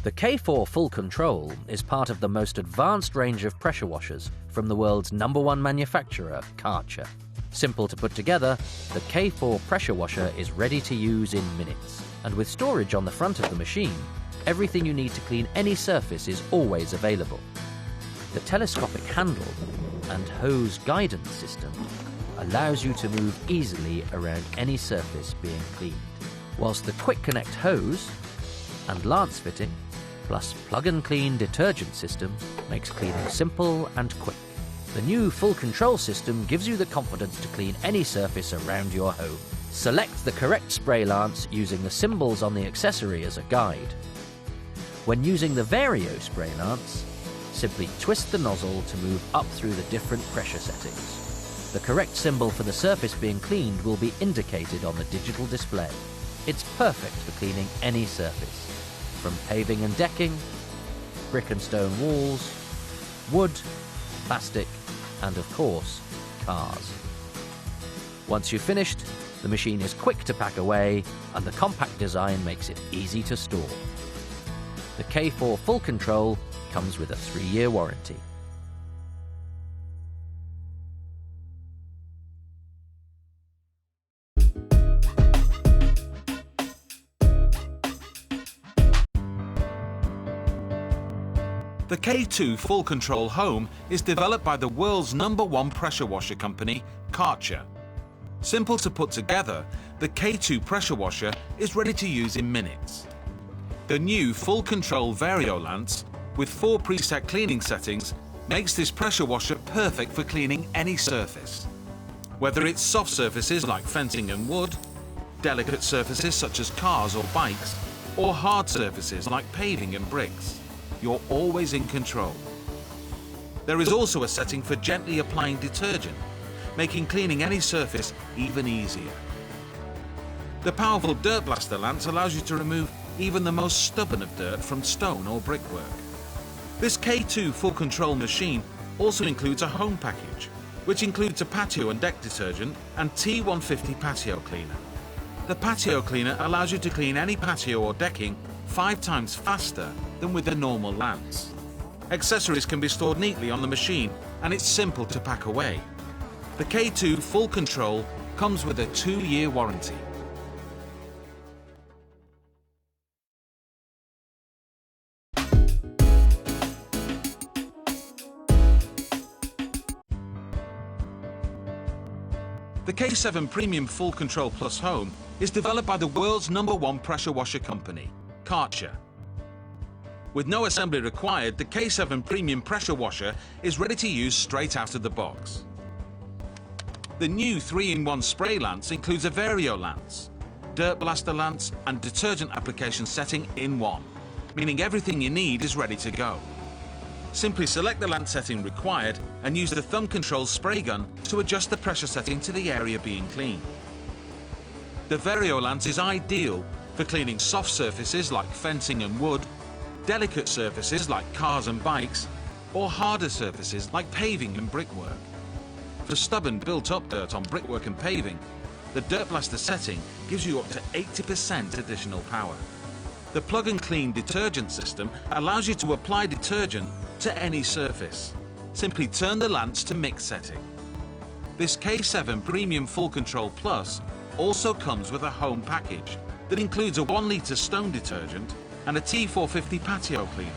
The K4 Full Control is part of the most advanced range of pressure washers from the world's #1 manufacturer, Kärcher. Simple to put together, the K4 pressure washer is ready to use in minutes. And with storage on the front of the machine, everything you need to clean any surface is always available. The telescopic handle and hose guidance system allows you to move easily around any surface being cleaned, whilst the Quick Connect hose and lance fitting plus plug-and-clean detergent system makes cleaning simple and quick. The new Full Control system gives you the confidence to clean any surface around your home. Select the correct spray lance using the symbols on the accessory as a guide. When using the Vario spray lance, simply twist the nozzle to move up through the different pressure settings. The correct symbol for the surface being cleaned will be indicated on the digital display. It's perfect for cleaning any surface, from paving and decking, brick and stone walls, wood, plastic, and of course, cars. Once you've finished, the machine is quick to pack away, and the compact design makes it easy to store. The K4 Full Control comes with a 3-year warranty. The K2 Full Control Home is developed by the world's #1 pressure washer company, Kärcher. Simple to put together, the K2 pressure washer is ready to use in minutes. The new Full Control Vario lance, with 4 preset cleaning settings, makes this pressure washer perfect for cleaning any surface. Whether it's soft surfaces like fencing and wood, delicate surfaces such as cars or bikes, or hard surfaces like paving and bricks, you're always in control. There is also a setting for gently applying detergent, making cleaning any surface even easier. The powerful Dirt Blaster lance allows you to remove even the most stubborn of dirt from stone or brickwork. This K2 Full Control machine also includes a home package, which includes a patio and deck detergent and T150 patio cleaner. The patio cleaner allows you to clean any patio or decking 5 times faster than with a normal lance. Accessories can be stored neatly on the machine, and it's simple to pack away. The K2 Full Control comes with a 2-year warranty. The K7 Premium Full Control Plus Home is developed by the world's #1 pressure washer company, Kärcher. With no assembly required, the K7 Premium Pressure Washer is ready to use straight out of the box. The new 3-in-1 spray lance includes a Vario lance, Dirt Blaster lance, and detergent application setting in one, meaning everything you need is ready to go. Simply select the lance setting required and use the thumb control spray gun to adjust the pressure setting to the area being cleaned. The Vario lance is ideal for cleaning soft surfaces like fencing and wood, delicate surfaces like cars and bikes, or harder surfaces like paving and brickwork. For stubborn built-up dirt on brickwork and paving, the Dirt Blaster setting gives you up to 80% additional power. The plug-and-clean detergent system allows you to apply detergent to any surface. Simply turn the lance to mix setting. This K7 Premium Full Control Plus also comes with a home package that includes a 1-litre stone detergent and a T450 patio cleaner.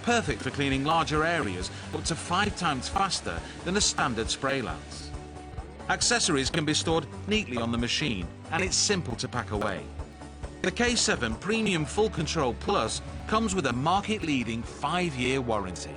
Perfect for cleaning larger areas up to 5 times faster than a standard spray lance. Accessories can be stored neatly on the machine, and it's simple to pack away. The K7 Premium Full Control Plus comes with a market-leading 5-year warranty.